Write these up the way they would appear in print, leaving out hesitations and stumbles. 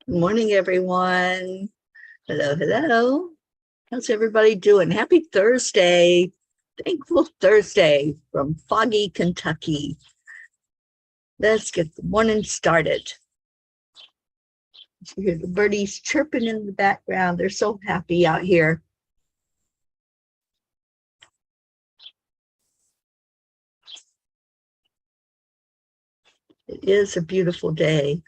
Good morning, everyone. Hello, hello. How's everybody doing? Happy Thursday. Thankful Thursday from foggy Kentucky. Let's get the morning started. You hear the birdies chirping in the background. They're so happy out here. It is a beautiful day.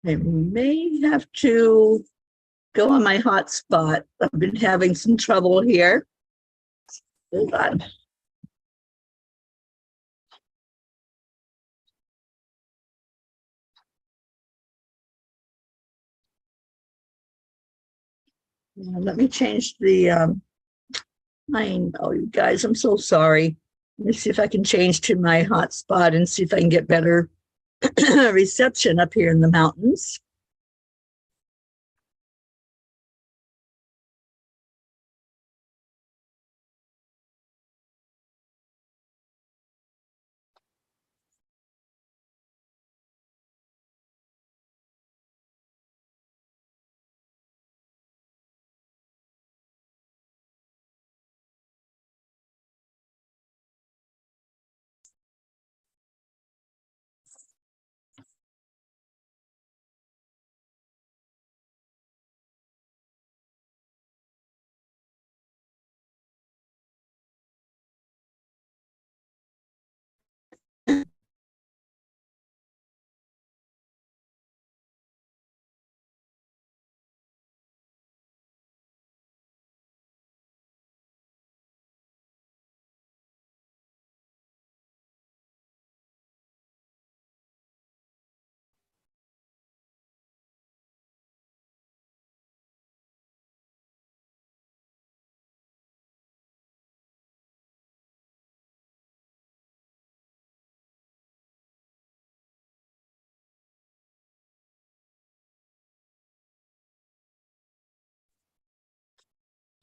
I may have to go on my hotspot. I've been having some trouble here. Hold on. Let me change the oh, you guys, I'm so sorry. Let me see if I can change to my hotspot and see if I can get better reception up here in the mountains.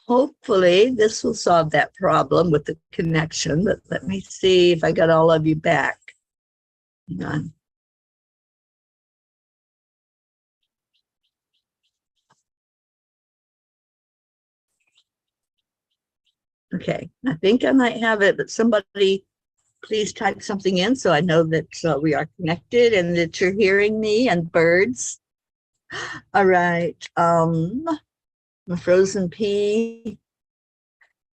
hopefully this will solve that problem with the connection, but let me see if I got all of you back. Hang on. Okay, I think I might have it, but somebody please type something in so I know that we are connected and that you're hearing me and birds. All right. My frozen pea.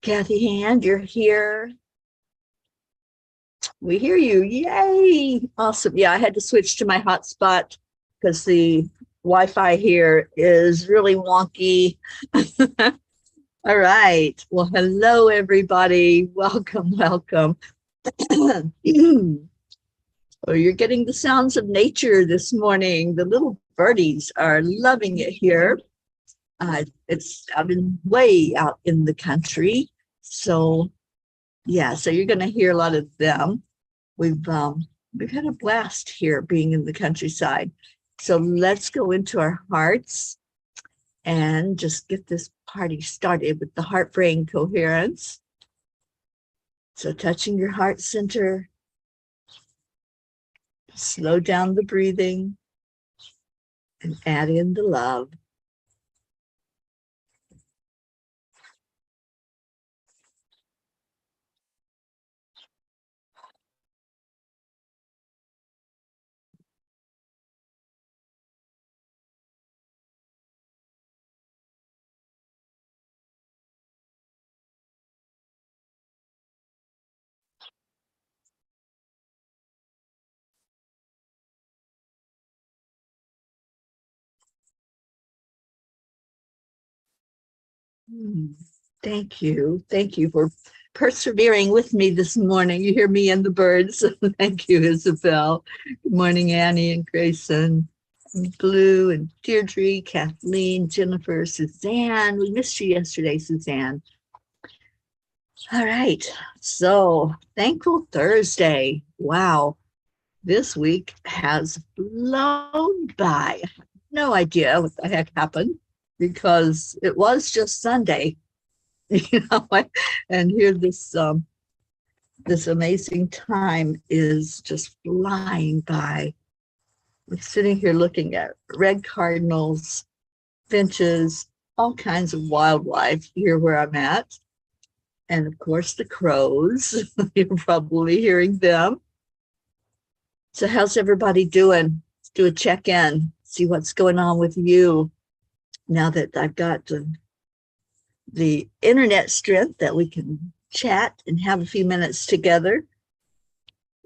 Kathy Hand, you're here. We hear you. Yay. Awesome. Yeah, I had to switch to my hotspot because the Wi-Fi here is really wonky. All right. Well, hello, everybody. Welcome, welcome. Oh, you're getting the sounds of nature this morning. The little birdies are loving it here. It's way out in the country. So yeah, so you're going to hear a lot of them. We've had a blast here being in the countryside. So let's go into our hearts and just get this party started with the heart-brain coherence. So touching your heart center, slow down the breathing and add in the love. Thank you. Thank you for persevering with me this morning. You hear me and the birds. Thank you, Isabel. Good morning, Annie and Grayson, and Blue and Deirdre, Kathleen, Jennifer, Suzanne. We missed you yesterday, Suzanne. All right. So thankful Thursday. Wow. This week has flown by. I have no idea what the heck happened because it was just Sunday. You know, and here this amazing time is just flying by. We're sitting here looking at red cardinals, finches, all kinds of wildlife here where I'm at, and of course the crows. You're probably hearing them. So how's everybody doing? Let's do a check-in, see what's going on with you now that I've got the internet strength that we can chat and have a few minutes together.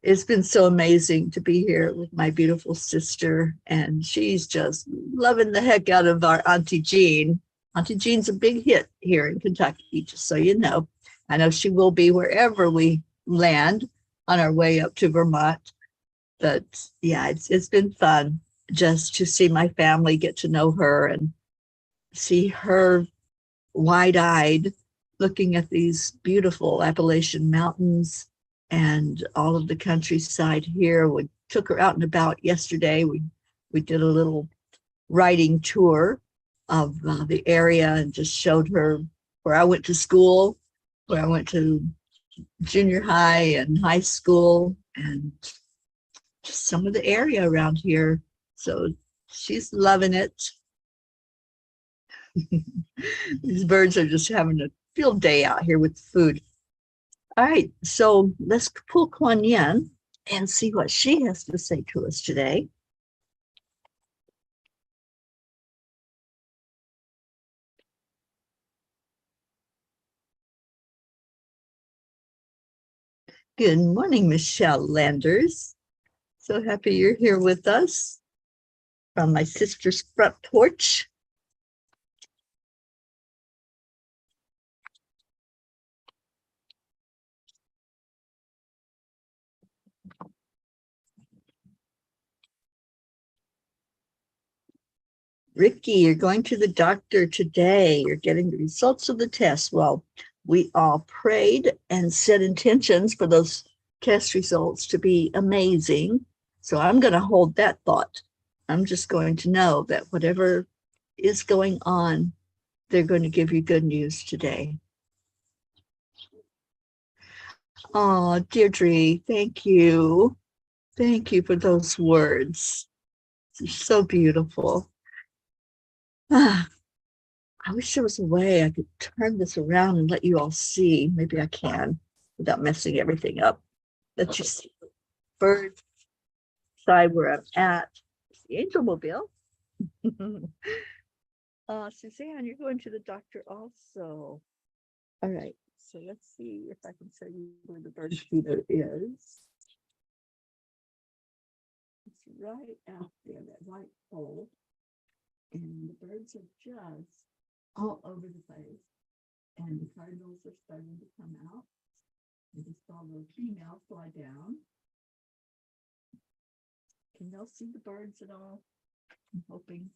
It's been so amazing to be here with my beautiful sister, and she's just loving the heck out of our Auntie Jean. Auntie Jean's a big hit here in Kentucky, just so you know. I know she will be wherever we land on our way up to Vermont. But yeah, it's been fun just to see my family, get to know her and see her wide-eyed looking at these beautiful Appalachian mountains and all of the countryside here. We took her out and about yesterday. We did a little riding tour of the area and just showed her where I went to school, where I went to junior high and high school, and just some of the area around here. So she's loving it. These birds are just having a field day out here with food. All right, so let's pull Kuan Yin and see what she has to say to us today. Good morning, Michelle Landers. So happy you're here with us from my sister's front porch. Ricky, you're going to the doctor today. You're getting the results of the test. Well, we all prayed and set intentions for those test results to be amazing. So I'm going to hold that thought. I'm just going to know that whatever is going on, they're going to give you good news today. Oh, Deirdre, thank you. Thank you for those words. It's so beautiful. I wish there was a way I could turn this around and let you all see. Maybe I can without messing everything up. Let you see the bird side where I'm at. It's the Angel Mobile. Suzanne, you're going to the doctor also. All right, so let's see if I can show you where the bird feeder is. It's right out there, that white pole. And the birds are just all over the place. And the cardinals are starting to come out. I just saw a little female fly down. Can y'all see the birds at all? I'm hoping.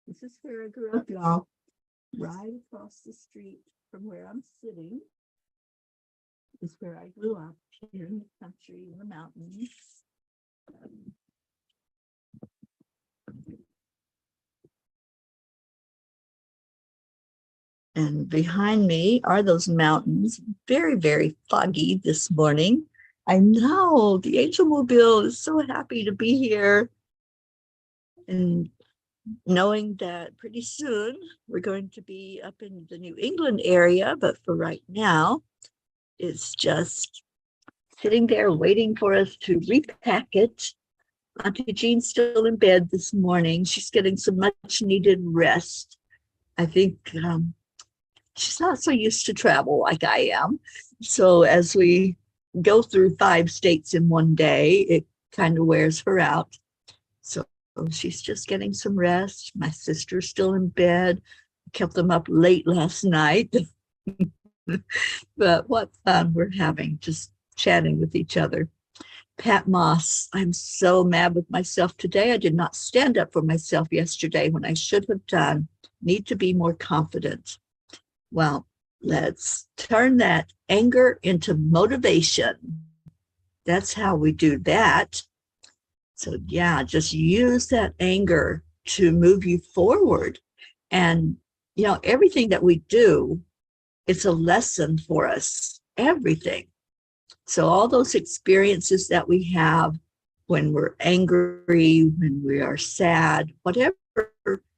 This is where I grew up, y'all. Right across the street from where I'm sitting is where I grew up, here in the country, in the mountains. And behind me are those mountains, very, very foggy this morning. I know, the Angel Mobile is so happy to be here. And knowing that pretty soon we're going to be up in the New England area, but for right now, it's just sitting there waiting for us to repack it. Auntie Jean's still in bed this morning. She's getting some much needed rest. I think she's not so used to travel like I am. So as we go through 5 states in one day, it kind of wears her out. So she's just getting some rest. My sister's still in bed. I kept them up late last night. But what fun we're having, just chatting with each other. Pat Moss, I'm so mad with myself today. I did not stand up for myself yesterday when I should have done. Need to be more confident. Well, let's turn that anger into motivation. That's how we do that. So yeah, just use that anger to move you forward. And, you know, everything that we do, it's a lesson for us, everything. So all those experiences that we have when we're angry, when we are sad, whatever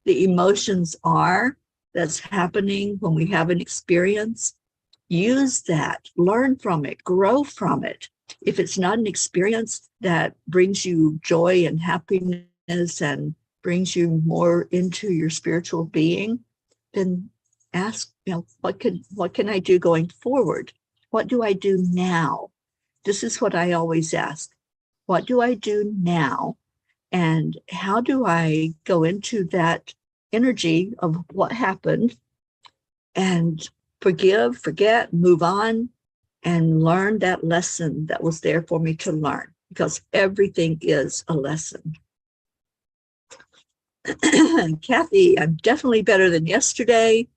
the emotions are that's happening when we have an experience, use that, learn from it, grow from it. If it's not an experience that brings you joy and happiness and brings you more into your spiritual being, then ask, you know, what can I do going forward? What do I do now? This is what I always ask. What do I do now? And how do I go into that energy of what happened and forgive, forget, move on, and learn that lesson that was there for me to learn, because everything is a lesson. Kathy, I'm definitely better than yesterday.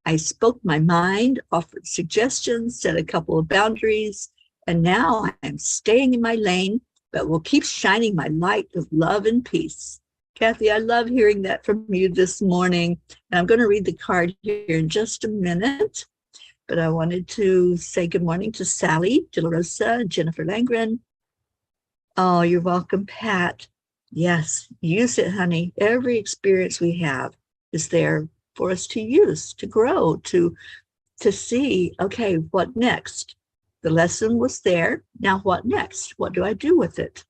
I spoke my mind, offered suggestions, set a couple of boundaries, and now I'm staying in my lane, but will keep shining my light of love and peace. Kathy, I love hearing that from you this morning. And I'm going to read the card here in just a minute, but I wanted to say good morning to Sally, De La Rosa, Jennifer Langren. Oh, you're welcome, Pat. Yes, use it, honey. Every experience we have is there for us to use, to grow, to see, okay, what next? The lesson was there. Now what next? What do I do with it?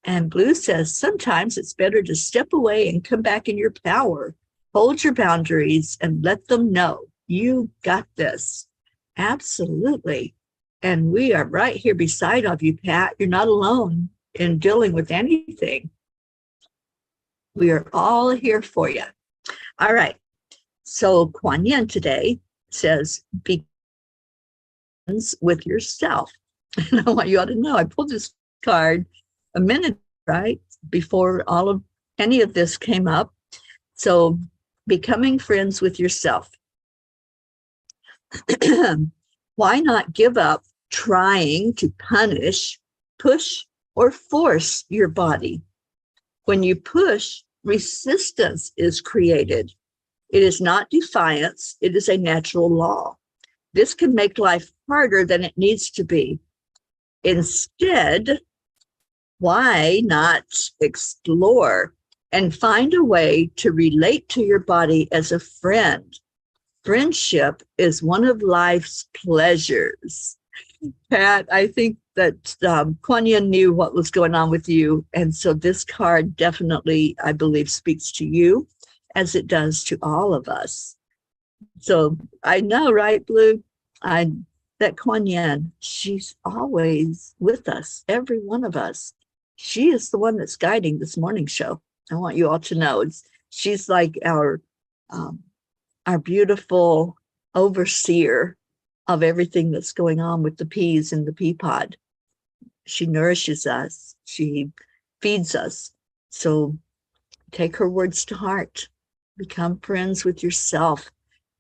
And Blue says, sometimes it's better to step away and come back in your power. Hold your boundaries and let them know you got this. Absolutely. And we are right here beside of you, Pat. You're not alone in dealing with anything. We are all here for you. All right. So Kuan Yin today says, begins with yourself. And I want you all to know, I pulled this card a minute, right, before any of this came up. So becoming friends with yourself. Why not give up trying to push or force your body. When you push, resistance is created. It is not defiance, it is a natural law. This can make life harder than it needs to be. Instead, why not explore and find a way to relate to your body as a friend? Friendship is one of life's pleasures. Pat, I think that Kuan Yin knew what was going on with you. And so this card definitely, I believe, speaks to you as it does to all of us. So I know, right, Blue? That Kuan Yin, she's always with us, every one of us. She is the one that's guiding this morning show. I want you all to know she's like our beautiful overseer of everything that's going on with the peas in the peapod. She nourishes us. She feeds us. So take her words to heart. Become friends with yourself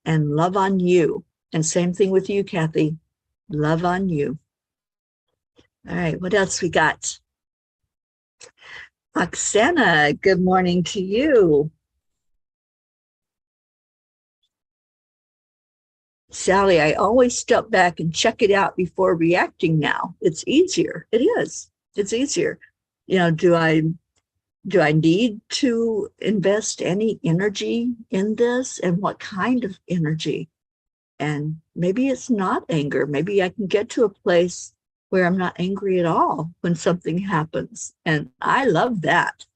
and love on you. And same thing with you, Kathy. Love on you. All right, what else we got? Oksana, good morning to you. Sally, I always step back and check it out before reacting now. It's easier. It is. It's easier. You know, do I need to invest any energy in this? And what kind of energy? And maybe it's not anger. Maybe I can get to a place where I'm not angry at all when something happens. And I love that.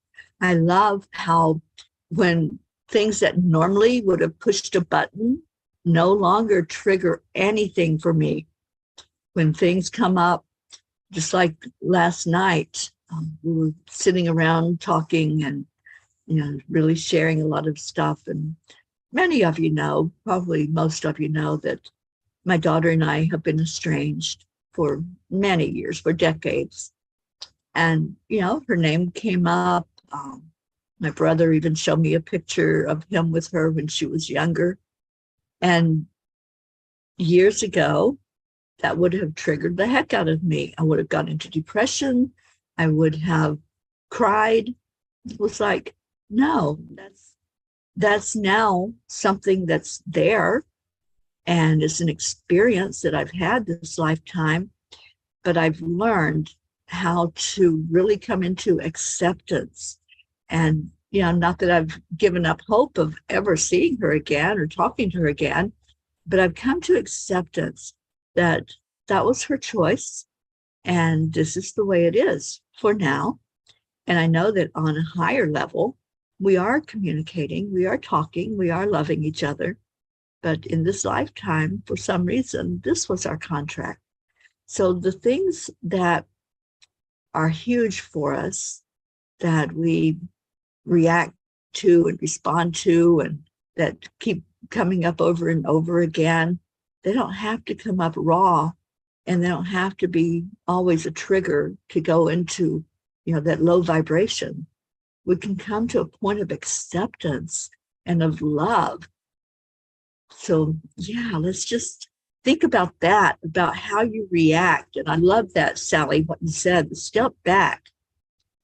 I love how when things that normally would have pushed a button no longer trigger anything for me. When things come up, just like last night, we were sitting around talking and, really sharing a lot of stuff. And many of you know, probably most of you know, that my daughter and I have been estranged for many years, for decades. And, her name came up. My brother even showed me a picture of him with her when she was younger. And years ago, that would have triggered the heck out of me. I would have gone into depression. I would have cried. It was like, no, that's now something that's there. And it's an experience that I've had this lifetime. But I've learned how to really come into acceptance. And, not that I've given up hope of ever seeing her again or talking to her again, but I've come to acceptance that that was her choice. And this is the way it is for now. And I know that on a higher level, we are communicating, we are talking, we are loving each other. But in this lifetime, for some reason, this was our contract. So the things that are huge for us, that we react to and respond to, and that keep coming up over and over again, they don't have to come up raw, and they don't have to be always a trigger to go into, that low vibration. We can come to a point of acceptance and of love. So yeah, let's just think about that, about how you react. And I love that, Sally, what you said, step back,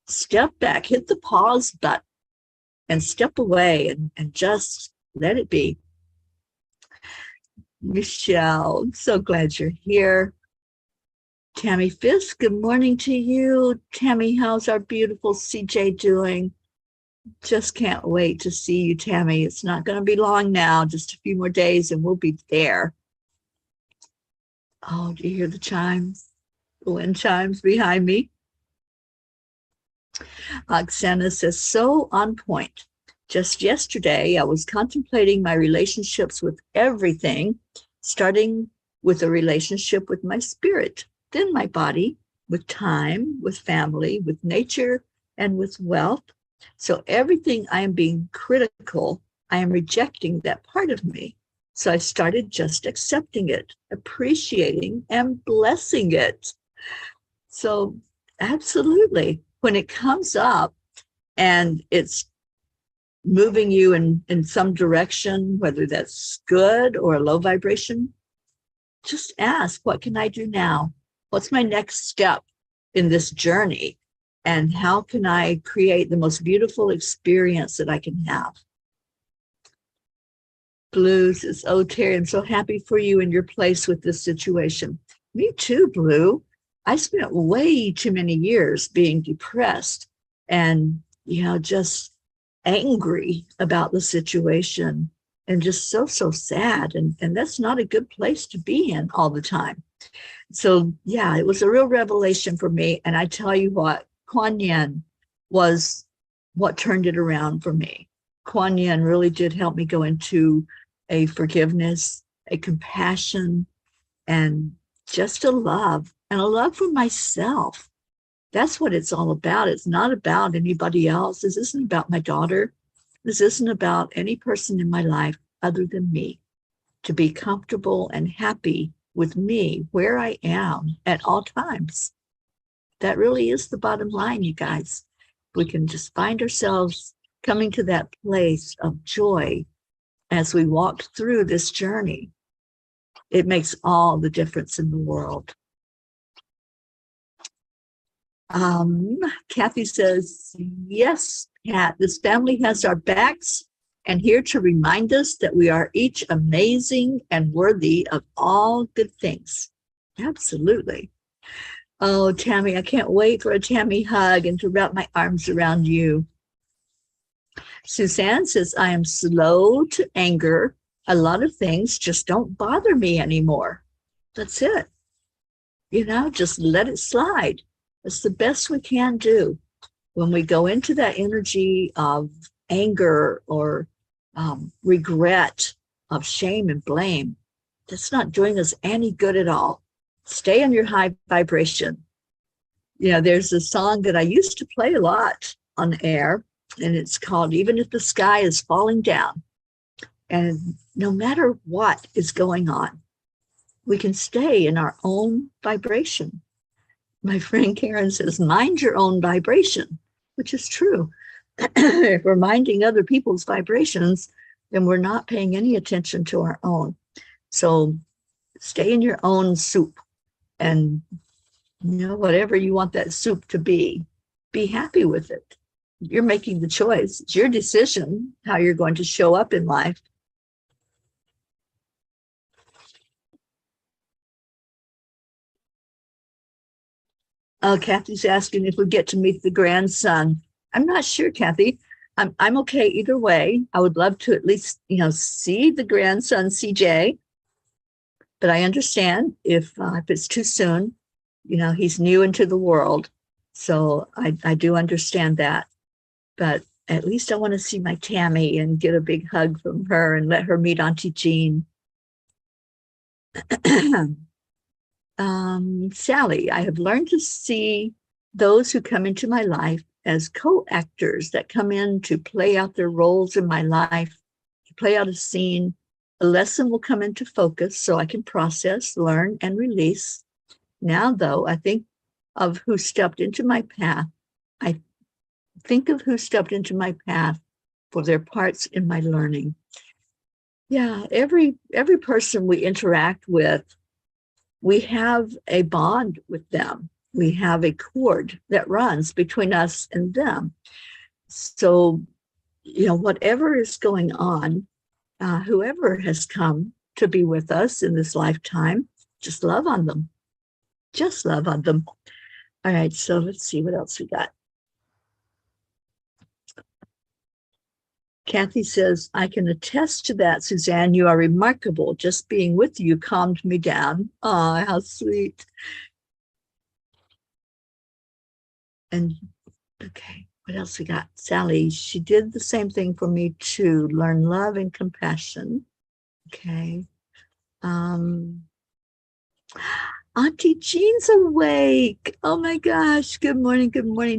hit the pause button and step away and just let it be. Michelle, I'm so glad you're here. Tammy Fisk, good morning to you. Tammy, how's our beautiful CJ doing? Just can't wait to see you, Tammy. It's not going to be long now, just a few more days and we'll be there. Oh, do you hear the chimes? The wind chimes behind me. Oksana says, so on point. Just yesterday, I was contemplating my relationships with everything, starting with a relationship with my spirit, then my body, with time, with family, with nature, and with wealth. So everything I am being critical, I am rejecting that part of me. So I started just accepting it, appreciating, and blessing it. So absolutely, when it comes up and it's moving you in some direction, whether that's good or a low vibration, just ask, what can I do now? What's my next step in this journey? And how can I create the most beautiful experience that I can have? Blue says, oh, Teri, I'm so happy for you in your place with this situation. Me too, Blue. I spent way too many years being depressed and, just angry about the situation and just so sad. And that's not a good place to be in all the time. So, yeah, it was a real revelation for me. And I tell you what, Kuan Yin was what turned it around for me. Kuan Yin really did help me go into a forgiveness, a compassion, and just a love, and a love for myself. That's what it's all about. It's not about anybody else. This isn't about my daughter. This isn't about any person in my life other than me. To be comfortable and happy with me where I am at all times. That really is the bottom line, you guys. We can just find ourselves coming to that place of joy as we walk through this journey. It makes all the difference in the world. Kathy says, yes, Pat, this family has our backs and here to remind us that we are each amazing and worthy of all good things. Absolutely. Oh, Tammy, I can't wait for a Tammy hug and to wrap my arms around you. Suzanne says, I am slow to anger. A lot of things just don't bother me anymore. That's it. Just let it slide. It's the best we can do. When we go into that energy of anger or regret, of shame and blame, that's not doing us any good at all. Stay in your high vibration. There's a song that I used to play a lot on air, and it's called Even If the Sky is Falling Down. And no matter what is going on, we can stay in our own vibration. My friend Karen says, mind your own vibration, which is true. If we're minding other people's vibrations, then we're not paying any attention to our own. So stay in your own soup, and whatever you want that soup to be happy with it. You're making the choice. It's your decision how you're going to show up in life. Kathy's asking if we get to meet the grandson. I'm not sure, Kathy. I'm okay either way. I would love to at least, see the grandson, CJ. But I understand if it's too soon. He's new into the world. So I do understand that. But at least I want to see my Tammy and get a big hug from her and let her meet Auntie Jean. Sally, I have learned to see those who come into my life as co-actors that come in to play out their roles in my life, to play out a scene. A lesson will come into focus so I can process, learn, and release. Now, though, I think of who stepped into my path. I think of who stepped into my path for their parts in my learning. Yeah, every person we interact with, we have a bond with them. We have a cord that runs between us and them. So, whatever is going on, whoever has come to be with us in this lifetime, just love on them. Just love on them. All right, so let's see what else we got. Kathy says, I can attest to that, Suzanne. You are remarkable. Just being with you calmed me down. Oh, how sweet. And okay, what else we got? Sally, she did the same thing for me too. Learn love and compassion. Okay. Auntie Jean's awake. Oh my gosh. Good morning,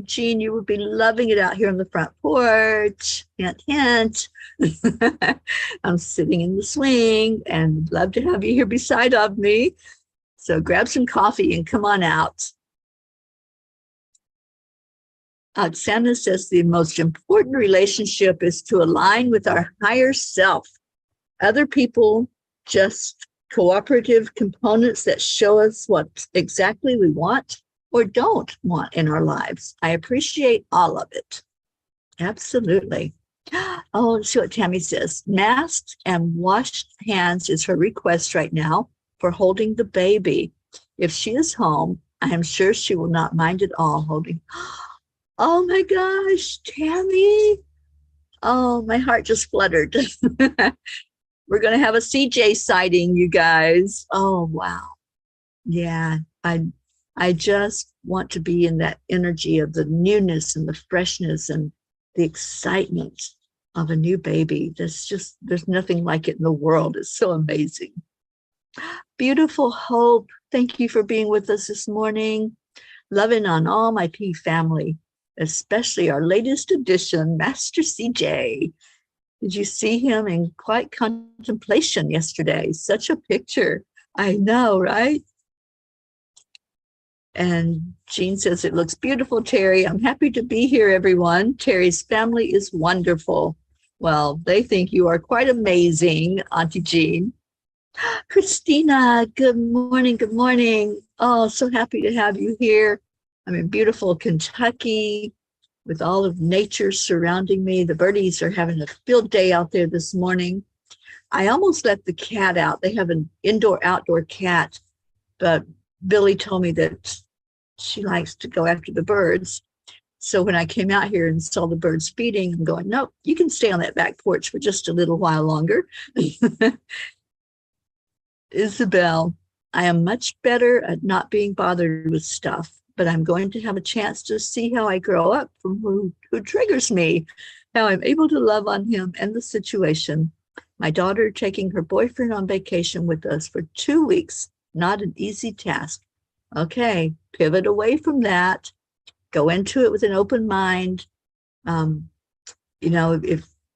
Jean. You would be loving it out here on the front porch. Hint, hint. I'm sitting in the swing and love to have you here beside of me. So grab some coffee and come on out. Oksana says the most important relationship is to align with our higher self. Other people just cooperative components that show us what exactly we want. or don't want in our lives. I appreciate all of it. Absolutely. Oh, let's see what Tammy says. Masks and washed hands is her request right now for holding the baby. If she is home, I am sure she will not mind at all holding. Oh my gosh, Tammy. Oh, my heart just fluttered. We're going to have a CJ sighting, you guys. Oh, wow. Yeah, I just want to be in that energy of the newness and the freshness and the excitement of a new baby. There's nothing like it in the world. It's so amazing. Beautiful Hope. Thank you for being with us this morning. Loving on all my P family, especially our latest addition, Master CJ. Did you see him in quiet contemplation yesterday? Such a picture. I know, right? And Jean says, it looks beautiful, Teri. I'm happy to be here, everyone. Teri's family is wonderful. Well, they think you are quite amazing, Auntie Jean. Christina, good morning, good morning. Oh, so happy to have you here. I'm in beautiful Kentucky with all of nature surrounding me. The birdies are having a field day out there this morning. I almost let the cat out. They have an indoor-outdoor cat, but Billy told me that she likes to go after the birds. So when I came out here and saw the birds feeding, I'm going, nope, you can stay on that back porch for just a little while longer. Isabel, I am much better at not being bothered with stuff, but I'm going to have a chance to see how I grow up from who triggers me, how I'm able to love on him and the situation. My daughter taking her boyfriend on vacation with us for 2 weeks, not an easy task. Okay, pivot away from that. Go into it with an open mind.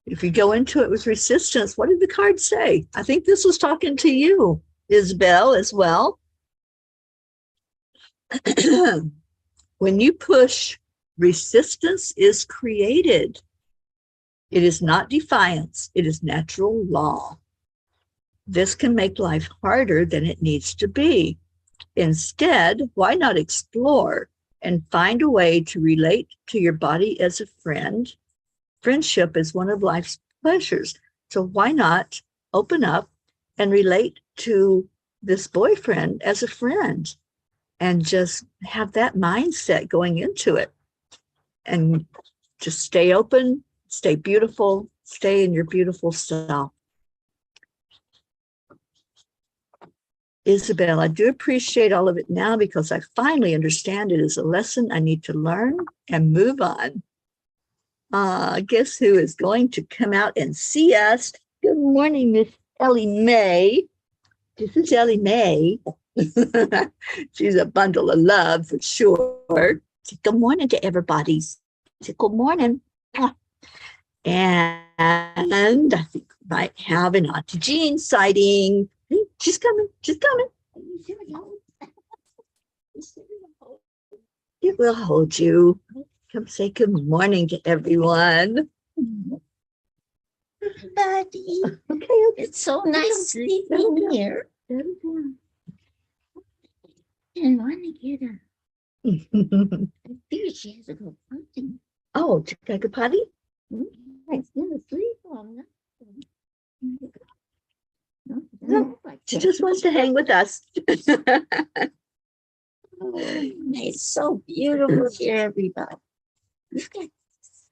If you go into it with resistance, what did the card say? I think this was talking to you, Isabel, as well. When you push, resistance is created. It is not defiance. It is natural law. This can make life harder than it needs to be. Instead, why not explore and find a way to relate to your body as a friend? Friendship is one of life's pleasures. So why not open up and relate to this boyfriend as a friend and just have that mindset going into it and just stay open, stay beautiful, stay in your beautiful self. Isabel, I do appreciate all of it now because I finally understand it is a lesson I need to learn and move on. Guess who is going to come out and see us? Good morning, Miss Ellie Mae. This is Ellie Mae. She's a bundle of love for sure. Good morning to everybody. Good morning. And I think we might have an Auntie Jean sighting. She's coming. She's coming. It will hold you. Come say good morning to everyone. Everybody. Okay. It's so nice sleeping here. And want to get a. I think she has to go hunting. Oh, to take a potty? Nice. Gonna sleep on that. No, she just wants to hang with us. It's so beautiful here, everybody. Look at this.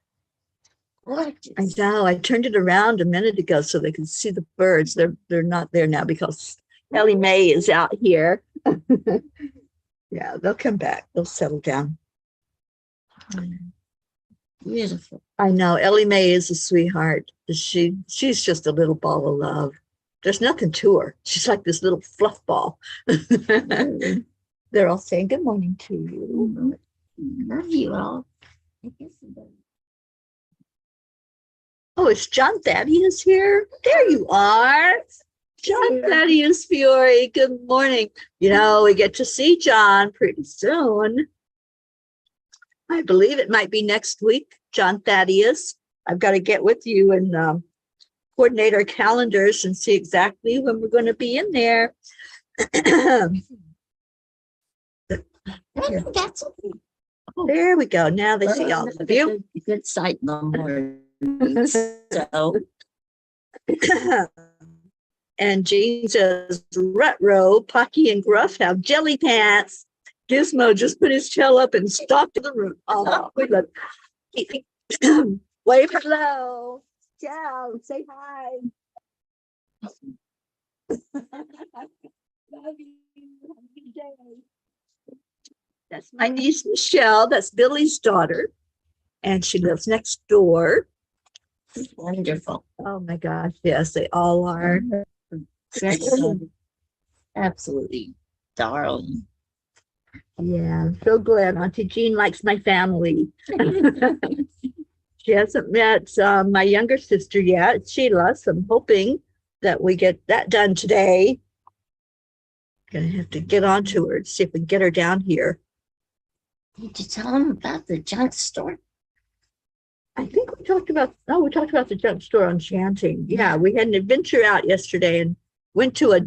Gorgeous. I know. I turned it around a minute ago so they could see the birds. They're not there now because Ellie Mae is out here. Yeah, they'll come back. They'll settle down. Beautiful. I know. Ellie Mae is a sweetheart. She's just a little ball of love. There's nothing to her. She's like this little fluff ball. They're all saying good morning to you. Love you all. I guess Oh, it's John Thaddeus here. There you are. John Thaddeus Fiore. Good morning. You know, we get to see John pretty soon. I believe it might be next week, John Thaddeus. I've got to get with you and coordinate our calendars and see exactly when we're going to be in there. That's okay. There we go. Now they see all of you. Good sight in the morning. So And Jean says, Rutro, Pocky, and Gruff have jelly pants. Gizmo just put his tail up and stalked to the room. Oh, we love wave hello. Ciao. Say hi. Love you. Have a good day. That's my niece, Michelle. That's Billy's daughter. And she lives next door. wonderful. Oh my gosh. Yes, they all are. Absolutely darling. Yeah, I'm so glad Auntie Jean likes my family. She hasn't met my younger sister yet, Sheila, so I'm hoping that we get that done today. Gonna have to get on to her to see if we can get her down here. Did you tell them about the junk store? I think we talked about the junk store on Chanting. Yeah, we had an adventure out yesterday and went to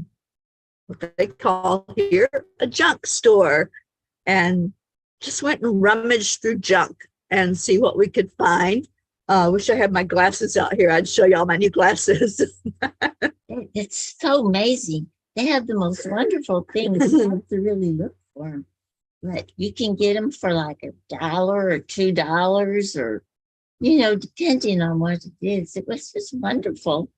what they call here a junk store, and just went and rummaged through junk and see what we could find. Wish I had my glasses out here. I'd show you all my new glasses. It's so amazing. They have the most wonderful things. You have to really look for them. But you can get them for like $1 or $2 or, depending on what it is. It was just wonderful.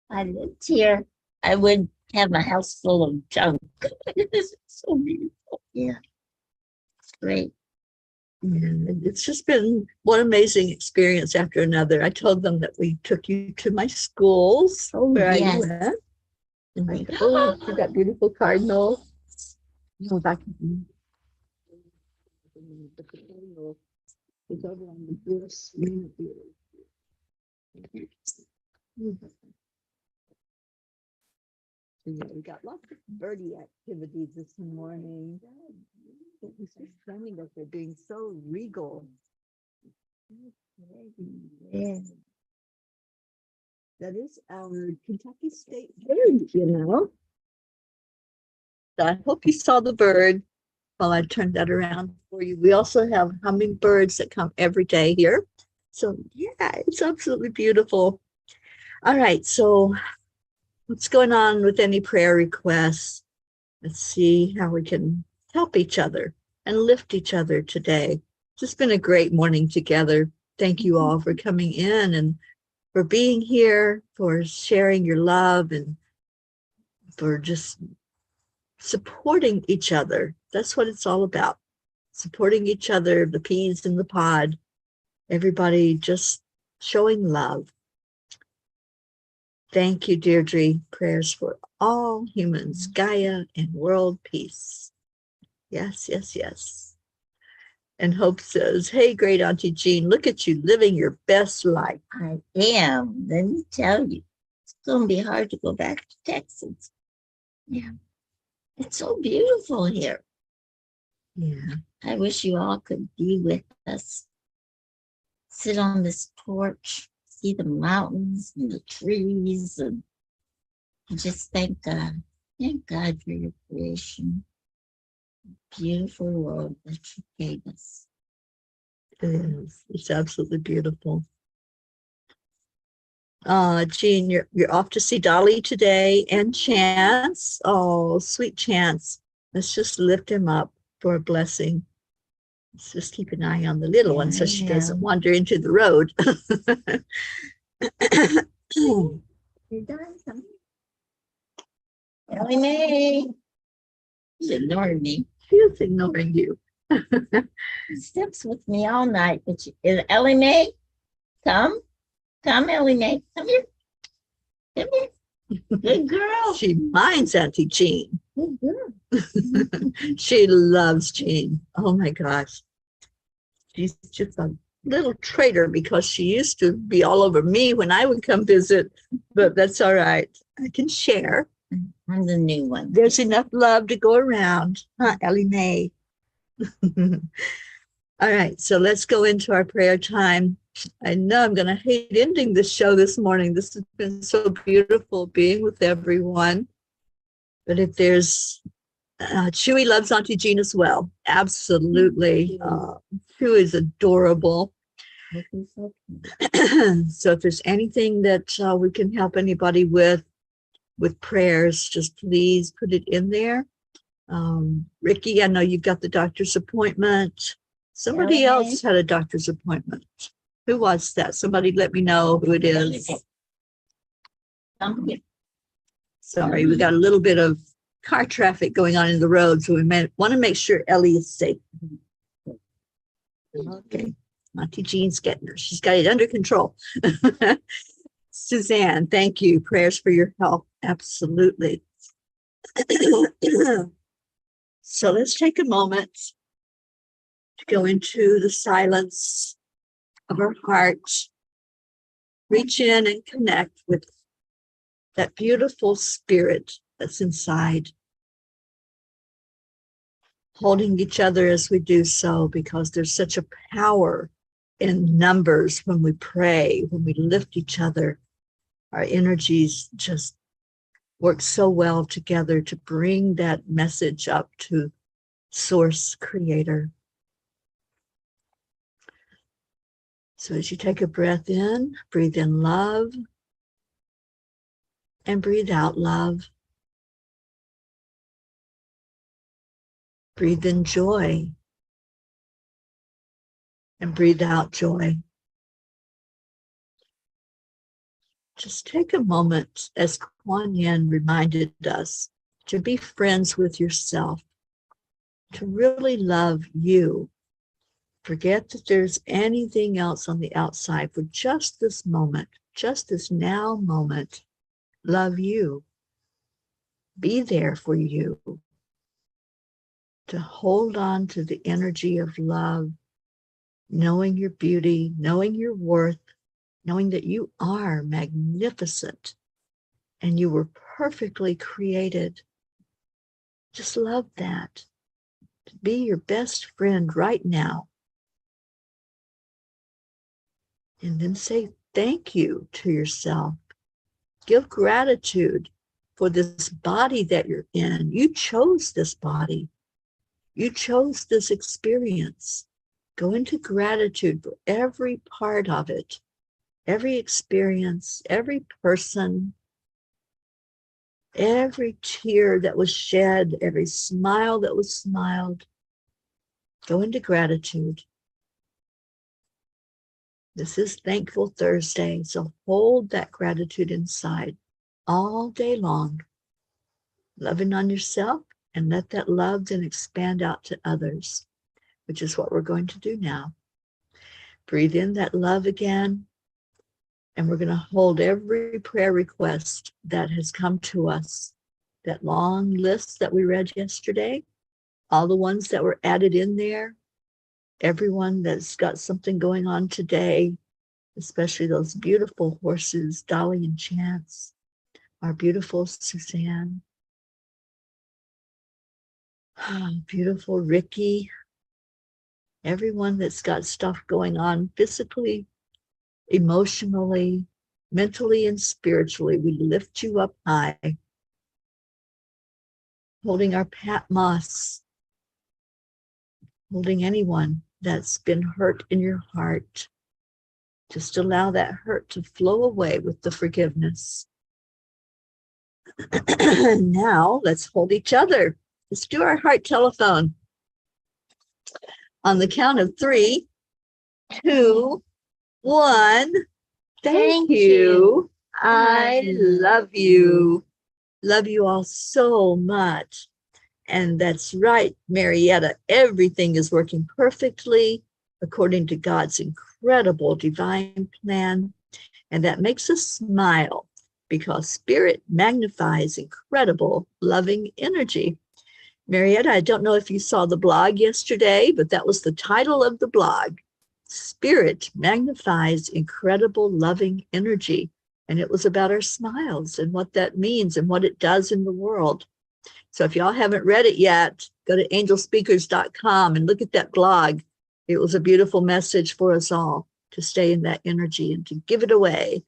I lived here. I would have my house full of junk. It's so beautiful. Yeah. It's great. And it's just been one amazing experience after another. I told them that we took you to my schools where yes. I went. And like, oh, see that beautiful cardinal? No, back. The cardinal is over on the Bruce. So yeah, we got lots of birdie activities this morning. It's just stunning that they're being so regal. Yeah. That is our Kentucky State bird, So I hope you saw the bird while I turned that around for you. We also have hummingbirds that come every day here. So yeah, it's absolutely beautiful. All right, so what's going on with any prayer requests? Let's see how we can help each other and lift each other today. It's just been a great morning together. Thank you all for coming in and for being here, for sharing your love, and for just supporting each other. That's what it's all about. Supporting each other, the peas in the pod, everybody just showing love. Thank you, Deirdre. Prayers for all humans, Gaia, and world peace. Yes, yes, yes. And Hope says, hey, great Auntie Jean, look at you living your best life. I am. Let me tell you, it's going to be hard to go back to Texas. Yeah. It's so beautiful here. Yeah. I wish you all could be with us. Sit on this porch, see the mountains and the trees, and just thank God. Thank God for your creation. Beautiful world that you gave us. It is. It's absolutely beautiful. Jean, you're off to see Dolly today and Chance. Oh, sweet Chance. Let's just lift him up for a blessing. Let's just keep an eye on the little one so she doesn't wander into the road. You're done. Ellie Mae. She's ignoring me. She is ignoring you. She steps with me all night. But Ellie Mae, come, Ellie Mae, come here. Come here. Good girl. She minds Auntie Jean. Good girl. She loves Jean. Oh my gosh. She's just a little traitor because she used to be all over me when I would come visit, but that's all right. I can share. I'm the new one. There's enough love to go around, huh, Ellie Mae? All right, so let's go into our prayer time. I know I'm going to hate ending this show this morning. This has been so beautiful being with everyone. But if there's Chewy loves Auntie Jean as well. Absolutely. Chewy is adorable. So if there's anything that we can help anybody with prayers, just please put it in there. Ricky, I know you've got the doctor's appointment. Somebody else had a doctor's appointment. Who was that? Somebody let me know who it is. Sorry, we got a little bit of car traffic going on in the road, so we want to make sure Ellie is safe. Okay, Auntie Jean's getting her. She's got it under control. Suzanne, thank you. Prayers for your health. Absolutely. So let's take a moment to go into the silence of our hearts. Reach in and connect with that beautiful spirit that's inside. Holding each other as we do so, because there's such a power in numbers when we pray, when we lift each other. Our energies just work so well together to bring that message up to Source Creator. So as you take a breath in, breathe in love, and breathe out love. Breathe in joy, and breathe out joy. Just take a moment, as Kuan Yin reminded us, to be friends with yourself, to really love you. Forget that there's anything else on the outside for just this moment, just this now moment. Love you. Be there for you. To hold on to the energy of love, knowing your beauty, knowing your worth, knowing that you are magnificent and you were perfectly created. Just love that. To be your best friend right now. And then say thank you to yourself. Give gratitude for this body that you're in. You chose this body. You chose this experience. Go into gratitude for every part of it, every experience, every person, every tear that was shed, every smile that was smiled. Go into gratitude. This is Thankful Thursday, so hold that gratitude inside all day long, loving on yourself, and let that love then expand out to others, which is what we're going to do now. Breathe in that love again, and we're going to hold every prayer request that has come to us, that long list that we read yesterday, all the ones that were added in there, everyone that's got something going on today, especially those beautiful horses, Dolly and Chance, our beautiful Suzanne, beautiful Ricky, everyone that's got stuff going on physically, emotionally, mentally, and spiritually. We lift you up high, holding our Pat Moss, holding anyone that's been hurt in your heart. Just allow that hurt to flow away with the forgiveness. Now let's hold each other. Let's do our heart telephone. On the count of 3, 2, 1. Thank you. I love you. Love you all so much. And that's right, Marietta. Everything is working perfectly according to God's incredible divine plan. And that makes us smile because Spirit magnifies incredible loving energy. Marietta, I don't know if you saw the blog yesterday, but that was the title of the blog. Spirit magnifies incredible loving energy. And it was about our smiles and what that means and what it does in the world. So if y'all haven't read it yet, go to angelspeakers.com and look at that blog. It was a beautiful message for us all to stay in that energy and to give it away.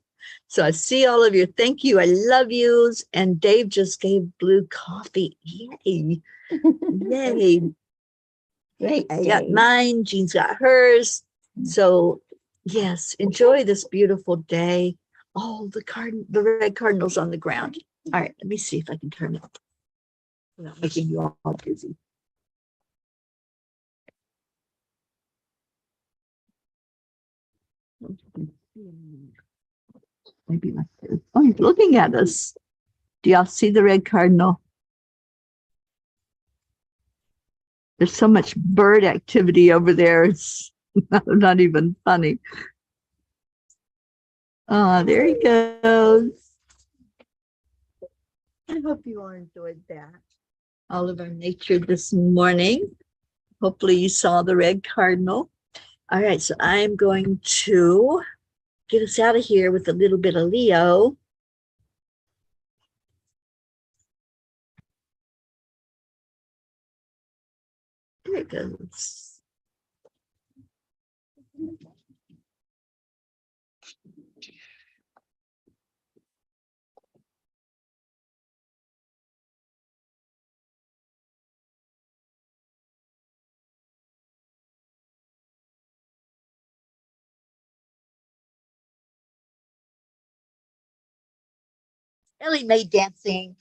So I see all of you. Thank you. I love yous. And Dave just gave blue coffee. Yay. Yay. Great. I got Dave. mine. Jean's got hers. So yes, enjoy this beautiful day. Oh, the red cardinal's on the ground. All right, let me see if I can turn it without making you all dizzy. Maybe like this. Oh, he's looking at us. Do y'all see the red cardinal? There's so much bird activity over there. It's not even funny. Oh, there he goes. I hope you all enjoyed that. All of our nature this morning. Hopefully you saw the red cardinal. All right, so I'm going to get us out of here with a little bit of Leo. There it goes. Ellie Mae dancing.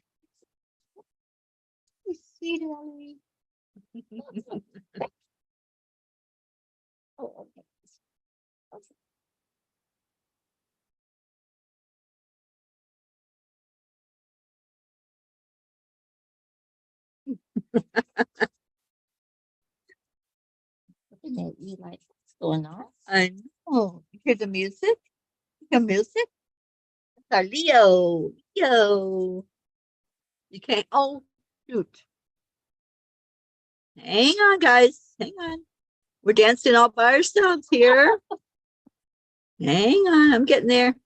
You sweet Ellie. Oh, okay. You like what's going on? I know. You hear the music? The music? It's our Leo. Leo. You can't. Oh, shoot. Hang on, guys. Hang on. We're dancing all by ourselves here. Hang on. I'm getting there.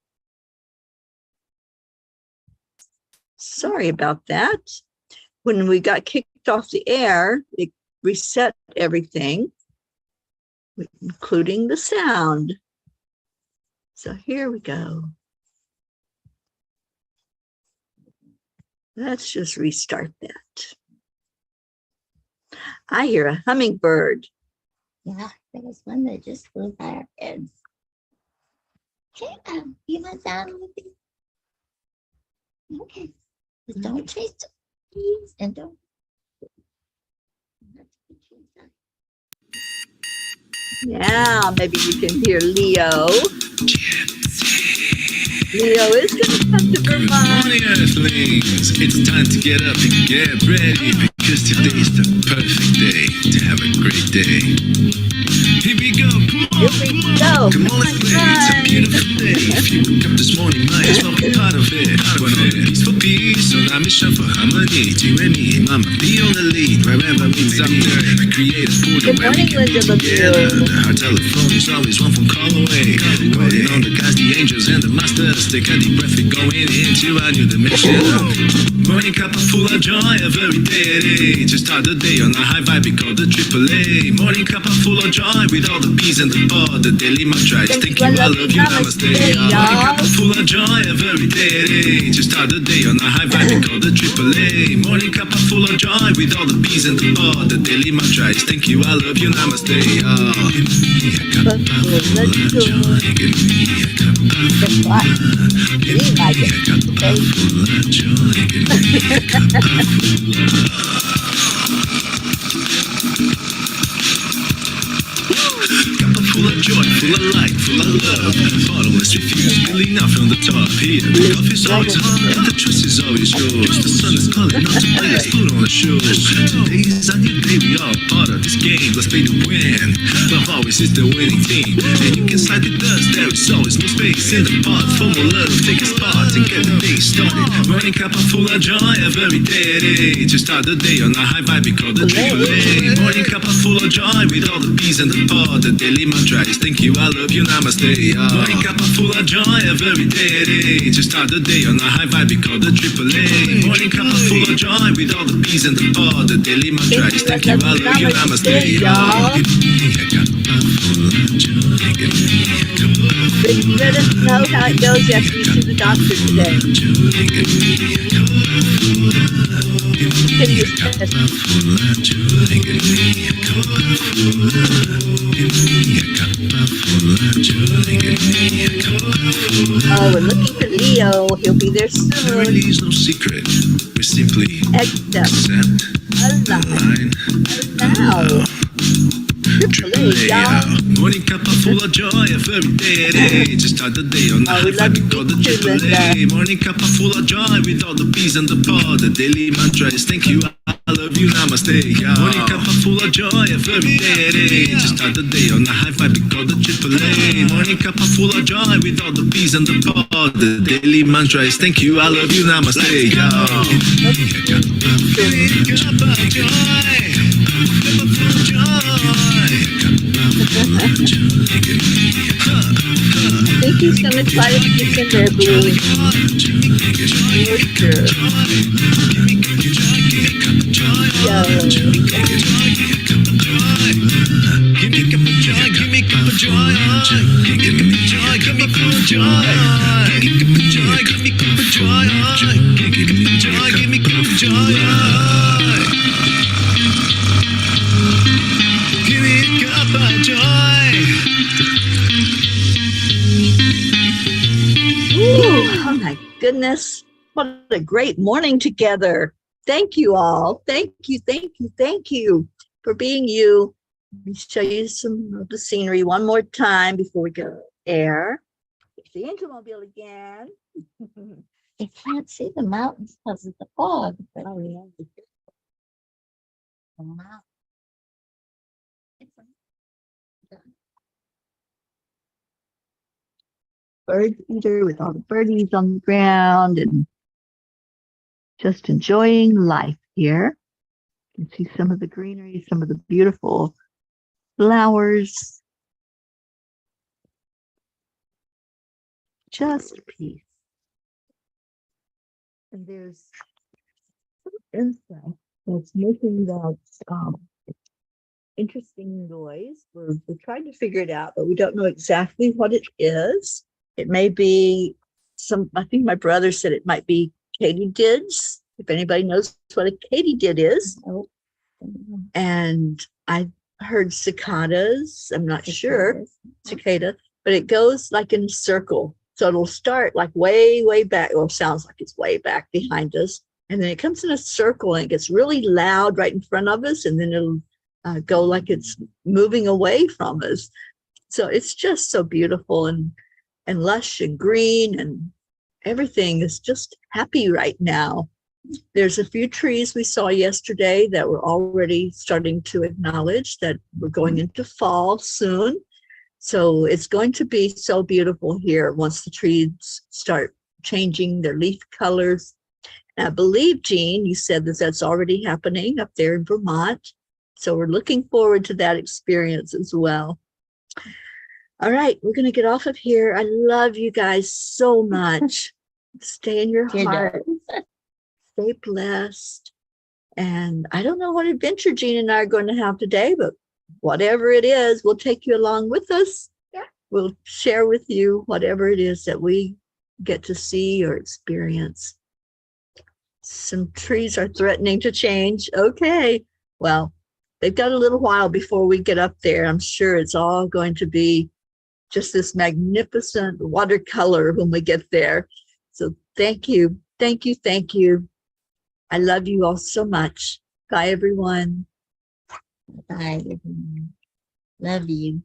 Sorry about that. When we got kicked off the air, it reset everything, including the sound. So here we go. Let's just restart that. I hear a hummingbird. Yeah, there was one that just flew by our heads. Okay, you want down with me? Okay, but don't chase them, please, and don't. Yeah, maybe you can hear Leo. Leo is going to come to Good Vermont. morning, Earthlings. It's time to get up and get ready because today's the perfect day to have a great day. Here we go. Here we go. Come on, let's play. It's a beautiful day. If you woke up this morning, might as well be part of it. Going on a peaceful piece on our mission for harmony. You and me, Mama, be on the lead wherever we may be. We create a food Good where we morning, can be Linda together. LaVille. Our telephone is always one phone call away. Waiting on the guys, the angels, and the masters. Take a deep breath, we're going into a new dimension. Morning Cuppa Fulla Joy, every day. Just start the day on a high vibe, we call the AAA. Morning Cuppa Fulla Joy, with all the bees and the pod. The daily mantra is thank you, I love you, namaste. Morning Cuppa Fulla Joy, every day. Just start the day on a high vibe, we call the AAA. Morning Cuppa Fulla Joy, with all the bees and the pod. The daily mantra is thank you, I love you, namaste. Give me a Cuppa Fulla Joy. Give me a Cuppa Fulla. Give me a Cuppa Fulla Joy. Give me a Cuppa Fulla. Cuppa full of joy, full of light, full of love. Bottomless refuse, spilling out from the top here. The coffee's always hot, and the truth is always yours. The sun is calling out to play us food on the shore. Today is a new day, we all part of this game. Let's play to win. Love always is the winning team. And you can slide with us, there is always no space in the pot. For more love, take a spot and get the day started. Morning Cuppa Fulla Joy, every day. Just start the day on a high vibe, we call the AAA. Morning Cuppa Fulla Joy, with all the bees and the pod. The daily mantra is thank you, I love you, namaste. Morning Cuppa Fulla Joy, every day. Just start the day on a high vibe, we call the AAA. Morning Cuppa Fulla Joy, with all the bees and the pod. The daily mantra is thank you, I love you, namaste. Give me a Cuppa Fulla Joy. Give me a Let us know how it goes after you see the doctor today. Can you Oh, we're looking for Leo. He'll be there soon. Really is no secret. We simply Accept. accept the line. Allow. Cuppa Leo. Morning Cuppa Fulla Joy. Every day at 8. Just start the day on the Oh, we high five. love We call the you too, Cuppa Linda. Leo. Morning Cuppa Fulla Joy with all the peas and the pod. The daily mantra is thank you. I love you, namaste, yo. Morning Cuppa Fulla Joy, every day at 8. Just start the day on a high five, we call the AAA. Morning Cuppa Fulla Joy with all the peas and the pod. The daily mantra is thank you, I love you, namaste, yo. Cuppa Joy, Cuppa Fulla Joy. I think he's gonna try to sneak in there, Blue. Sure. Oh my goodness. What a great morning together. Thank you all. Thank you for being you. Let me show you some of the scenery one more time before we go air. It's the Angelmobile again. You can't see the mountains because of the fog. But Oh, yeah. the mountains. Bird feeder with all the birdies on the ground and just enjoying life here. You can see some of the greenery, some of the beautiful flowers. Just peace. And there's some insect that's making that interesting noise. We're trying to figure it out, but we don't know exactly what it is. It may be I think my brother said it might be katydids, if anybody knows what a katydid is. Oh, And I heard cicadas. I'm not sure, cicada, but it goes like in a circle. So it'll start like way, way back. Well, it sounds like it's way back behind us. And then it comes in a circle and it gets really loud right in front of us. And then it'll go like it's moving away from us. So it's just so beautiful and lush and green, and everything is just happy right now. There's a few trees we saw yesterday that we're already starting to acknowledge that we're going into fall soon. So it's going to be so beautiful here once the trees start changing their leaf colors. And I believe, Jean, you said that that's already happening up there in Vermont. So we're looking forward to that experience as well. All right, we're going to get off of here. I love you guys so much. Stay in your heart. Stay blessed. And I don't know what adventure Jean and I are going to have today, but whatever it is, we'll take you along with us. Yeah. We'll share with you whatever it is that we get to see or experience. Some trees are threatening to change. Okay, well, they've got a little while before we get up there. I'm sure it's all going to be just this magnificent watercolor when we get there. So thank you. I love you all so much. Bye, everyone. Bye, everyone. Love you.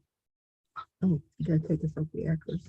Oh, you gotta take us off the air, Chris.